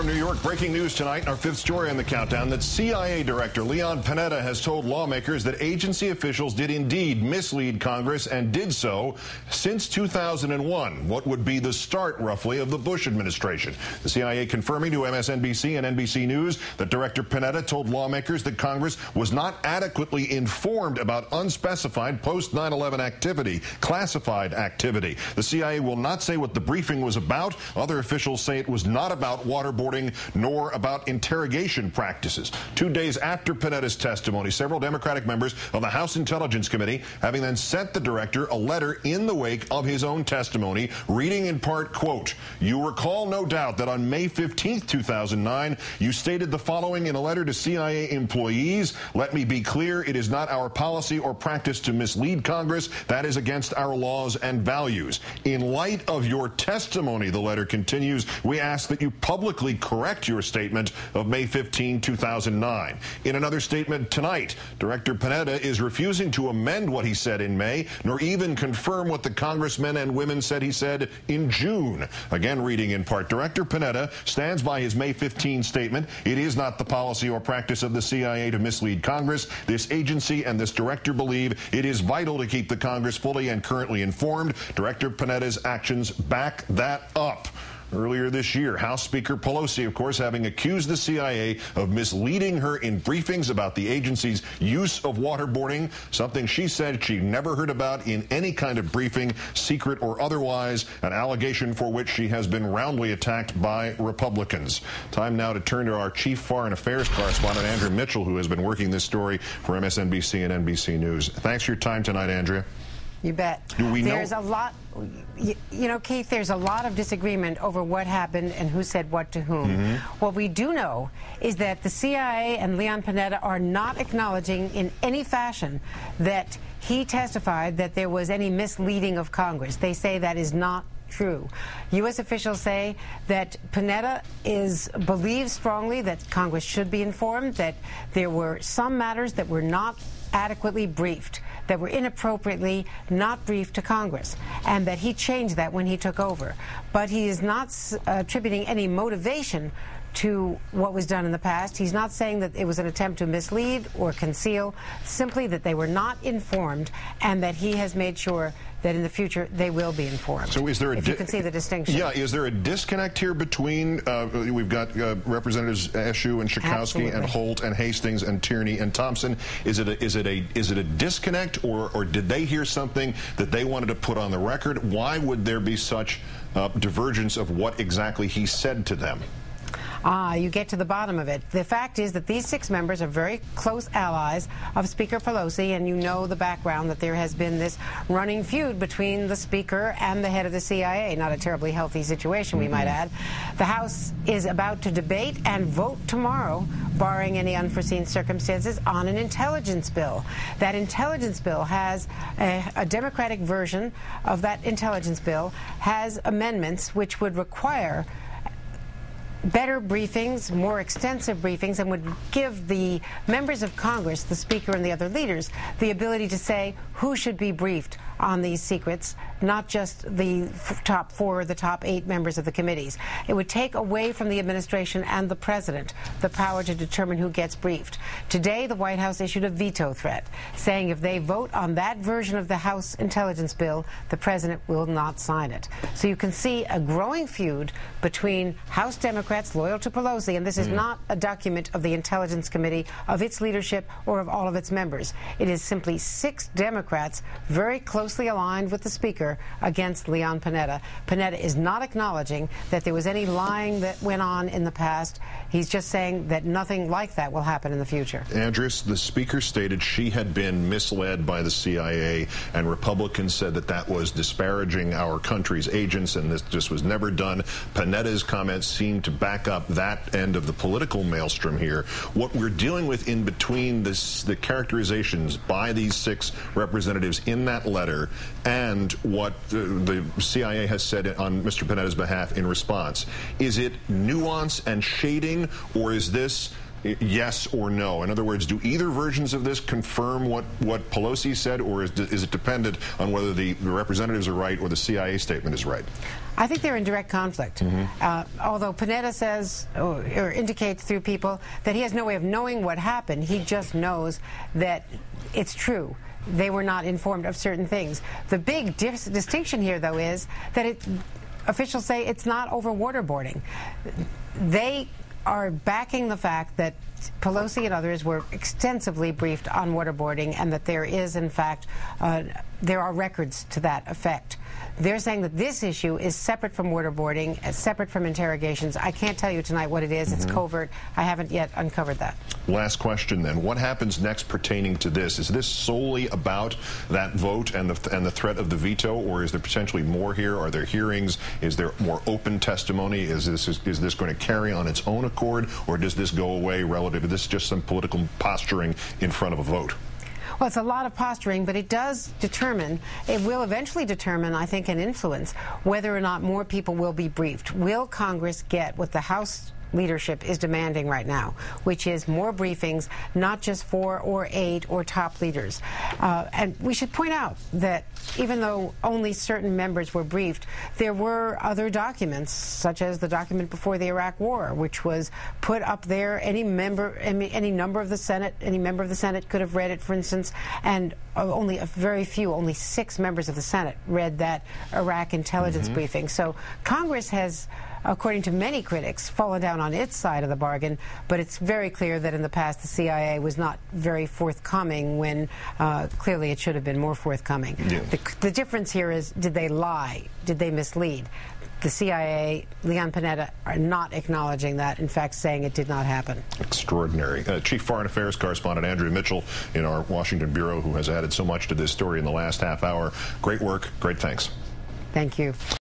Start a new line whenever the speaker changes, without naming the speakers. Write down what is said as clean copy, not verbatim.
New York, breaking news tonight, our fifth story on the countdown, that CIA Director Leon Panetta has told lawmakers that agency officials did indeed mislead Congress and did so since 2001, what would be the start, roughly, of the Bush administration. The CIA confirming to MSNBC and NBC News that Director Panetta told lawmakers that Congress was not adequately informed about unspecified post-9/11 activity, classified activity. The CIA will not say what the briefing was about. Other officials say it was not about waterboarding nor about interrogation practices. 2 days after Panetta's testimony, several Democratic members of the House Intelligence Committee, having then sent the director a letter in the wake of his own testimony, reading in part, quote, "You recall no doubt that on May 15th, 2009, you stated the following in a letter to CIA employees. Let me be clear, it is not our policy or practice to mislead Congress. That is against our laws and values. In light of your testimony," the letter continues, "we ask that you publicly correct your statement of May 15, 2009. In another statement tonight, Director Panetta is refusing to amend what he said in May, nor even confirm what the congressmen and women said he said in June." Again, reading in part, Director Panetta stands by his May 15 statement. "It is not the policy or practice of the CIA to mislead Congress. This agency and this director believe it is vital to keep the Congress fully and currently informed." Director Panetta's actions back that up. Earlier this year, House Speaker Pelosi, of course, having accused the CIA of misleading her in briefings about the agency's use of waterboarding, something she said she never heard about in any kind of briefing, secret or otherwise, an allegation for which she has been roundly attacked by Republicans. Time now to turn to our chief foreign affairs correspondent, Andrea Mitchell, who has been working this story for MSNBC and NBC News. Thanks for your time tonight, Andrea.
You bet.
Do we know?
There's a lot, you know, Keith, there's a lot of disagreement over what happened and who said what to whom. What we do know is that the CIA and Leon Panetta are not acknowledging in any fashion that he testified that there was any misleading of Congress. They say that is not true. U.S. officials say that Panetta believes strongly that Congress should be informed, that there were some matters that were not adequately briefed, that were inappropriately not briefed to Congress, and that he changed that when he took over. But he is not attributing any motivation to what was done in the past. He's not saying that it was an attempt to mislead or conceal, simply that they were not informed, and that he has made sure that in the future they will be informed.
So is there
if you can see the distinction.
Yeah, is there a disconnect here between, we've got Representatives Eshoo and Schakowsky
Absolutely.
and Holt and Hastings and Tierney and Thompson? Is it a disconnect, or did they hear something that they wanted to put on the record? Why would there be such divergence of what exactly he said to them?
You get to the bottom of it. The fact is that these 6 members are very close allies of Speaker Pelosi, and you know the background that there has been this running feud between the Speaker and the head of the CIA. Not a terribly healthy situation, we might add. The House is about to debate and vote tomorrow, barring any unforeseen circumstances, on an intelligence bill. That intelligence bill has a Democratic version of that intelligence bill has amendments which would require better briefings, more extensive briefings, and would give the members of Congress, the Speaker and the other leaders, the ability to say who should be briefed on these secrets, not just the top 4 or the top 8 members of the committees. It would take away from the administration and the president the power to determine who gets briefed. Today, the White House issued a veto threat, saying if they vote on that version of the House intelligence bill, the president will not sign it. So you can see a growing feud between House Democrats loyal to Pelosi, and this is not a document of the Intelligence Committee, of its leadership, or of all of its members. It is simply 6 Democrats very closely aligned with the Speaker against Leon Panetta. Panetta is not acknowledging that there was any lying that went on in the past. He's just saying that nothing like that will happen in the future.
Andres, the Speaker stated she had been misled by the CIA, and Republicans said that that was disparaging our country's agents, and this just was never done. Panetta's comments seem to back up that end of the political maelstrom here. What we're dealing with in between the characterizations by these 6 representatives in that letter and what the CIA has said on Mr. Panetta's behalf in response, is it nuance and shading, or is this Yes or no? In other words, do either versions of this confirm what Pelosi said, or is it dependent on whether the representatives are right or the CIA statement is right?
I think they're in direct conflict. Although Panetta says or indicates through people that he has no way of knowing what happened, he just knows that it's true. They were not informed of certain things. The big distinction here, though, is that officials say it's not over waterboarding. They are backing the fact that Pelosi and others were extensively briefed on waterboarding, and that there is, in fact, there are records to that effect. They're saying that this issue is separate from waterboarding, separate from interrogations. I can't tell you tonight what it is. It's covert. I haven't yet uncovered that.
Last question, then. What happens next pertaining to this? Is this solely about that vote and the threat of the veto, or is there potentially more here? Are there hearings? Is there more open testimony? Is this going to carry on its own accord, or does this go away relative to this just some political posturing in front of a vote?
Well, it's a lot of posturing, but it does determine, it will eventually determine, I think, and influence whether or not more people will be briefed. Will Congress get what the House leadership is demanding right now, which is more briefings, not just 4 or 8 or top leaders. And we should point out that even though only certain members were briefed, there were other documents, such as the document before the Iraq War, which was put up there. Any member of the Senate could have read it, for instance, and only a very few, only 6 members of the Senate read that Iraq intelligence briefing. So Congress has, according to many critics, fallen down on its side of the bargain, but it's very clear that in the past the CIA was not very forthcoming when clearly it should have been more forthcoming. Yeah. The difference here is, did they lie? Did they mislead? The CIA, Leon Panetta, are not acknowledging that, in fact saying it did not happen.
Extraordinary. Chief Foreign Affairs Correspondent Andrea Mitchell in our Washington Bureau, who has added so much to this story in the last half hour. Great work. Great thanks.
Thank you.